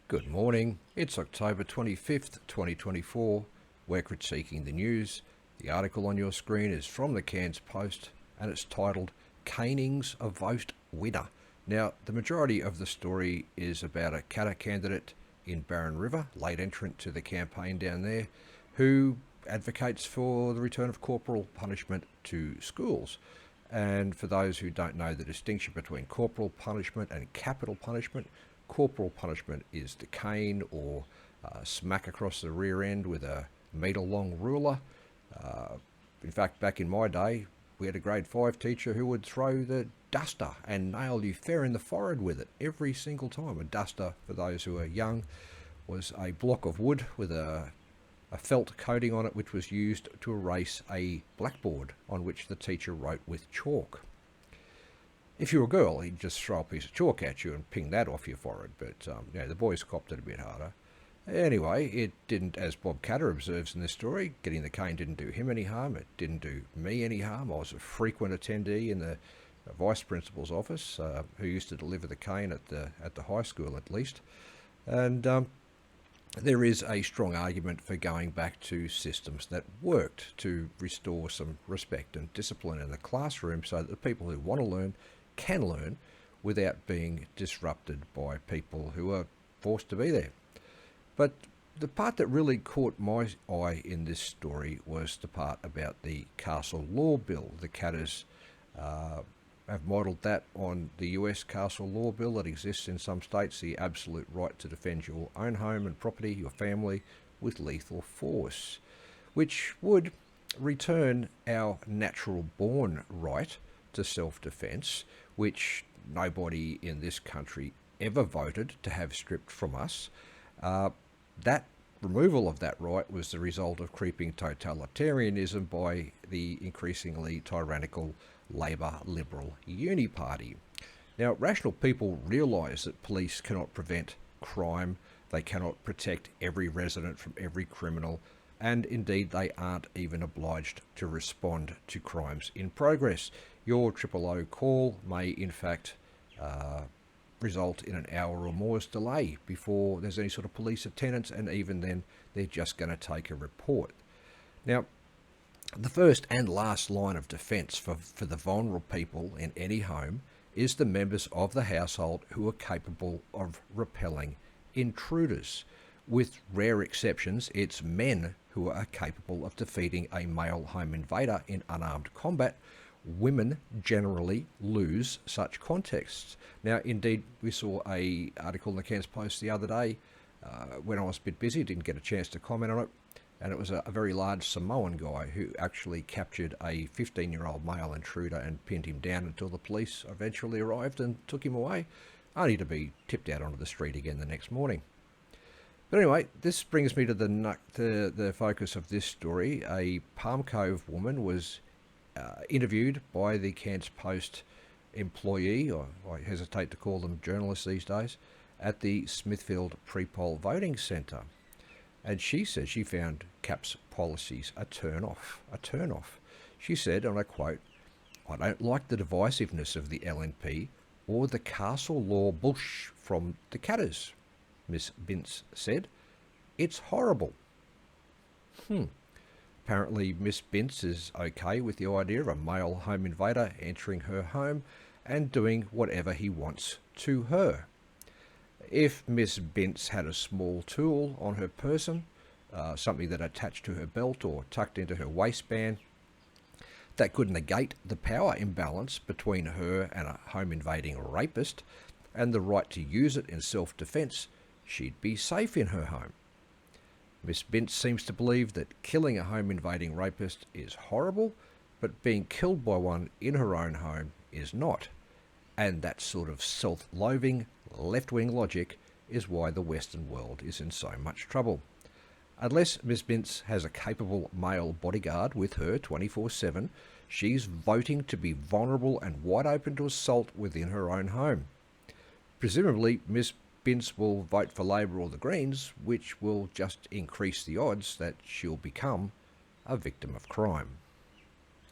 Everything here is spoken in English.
Good morning. It's October 25th, 2024. We're critiquing the news. The article on your screen is from the Cairns Post and it's titled Canings a Vote Winner. Now, the majority of the story is about a Katter candidate in Barron River, late entrant to the campaign down there, who advocates for the return of corporal punishment to schools. And for those who don't know the distinction between corporal punishment and capital punishment, corporal punishment is the cane or smack across the rear end with a metre-long ruler. In fact, back in my day, we had a grade 5 teacher who would throw the duster and nail you fair in the forehead with it every single time. A duster, for those who are young, was a block of wood with a felt coating on it which was used to erase a blackboard on which the teacher wrote with chalk. If you were a girl, he'd just throw a piece of chalk at you and ping that off your forehead, but the boys copped it a bit harder. Anyway, it didn't, as Bob Katter observes in this story, getting the cane didn't do him any harm, it didn't do me any harm. I was a frequent attendee in the vice principal's office, who used to deliver the cane at the high school at least. And there is a strong argument for going back to systems that worked to restore some respect and discipline in the classroom so that the people who want to learn can learn without being disrupted by people who are forced to be there. But the part that really caught my eye in this story was the part about the Castle Law Bill. The Catters have modelled that on the US Castle Law Bill that exists in some states, the absolute right to defend your own home and property, your family, with lethal force, which would return our natural born right to self-defence, which nobody in this country ever voted to have stripped from us. That removal of that right was the result of creeping totalitarianism by the increasingly tyrannical Labor Liberal Uni Party. Now, rational people realise that police cannot prevent crime, they cannot protect every resident from every criminal, and indeed they aren't even obliged to respond to crimes in progress. Your 000 call may in fact result in an hour or more's delay before there's any sort of police attendance, and even then they're just going to take a report. Now, the first and last line of defence for the vulnerable people in any home is the members of the household who are capable of repelling intruders. With rare exceptions, it's men who are capable of defeating a male home invader in unarmed combat. Women generally lose such contexts. Now, indeed, we saw an article in the Cairns Post the other day when I was a bit busy, didn't get a chance to comment on it, and it was a very large Samoan guy who actually captured a 15-year-old male intruder and pinned him down until the police eventually arrived and took him away, only to be tipped out onto the street again the next morning. But anyway, this brings me to the focus of this story. A Palm Cove woman was interviewed by the Cairns Post employee, or I hesitate to call them journalists these days, at the Smithfield pre-poll voting centre. And she says she found CAP's policies a turn-off. She said, and I quote, "I don't like the divisiveness of the LNP or the castle law bush from the Catters," Miss Bince said. "It's horrible." Apparently, Miss Bince is okay with the idea of a male home invader entering her home and doing whatever he wants to her. If Miss Bince had a small tool on her person, something that attached to her belt or tucked into her waistband, that could negate the power imbalance between her and a home invading rapist and the right to use it in self-defence, she'd be safe in her home. Miss Bince seems to believe that killing a home invading rapist is horrible, but being killed by one in her own home is not. And that sort of self-loathing, left-wing logic is why the Western world is in so much trouble. Unless Miss Bince has a capable male bodyguard with her 24/7, she's voting to be vulnerable and wide open to assault within her own home. Presumably, Miss Bince will vote for Labor or the Greens, which will just increase the odds that she'll become a victim of crime.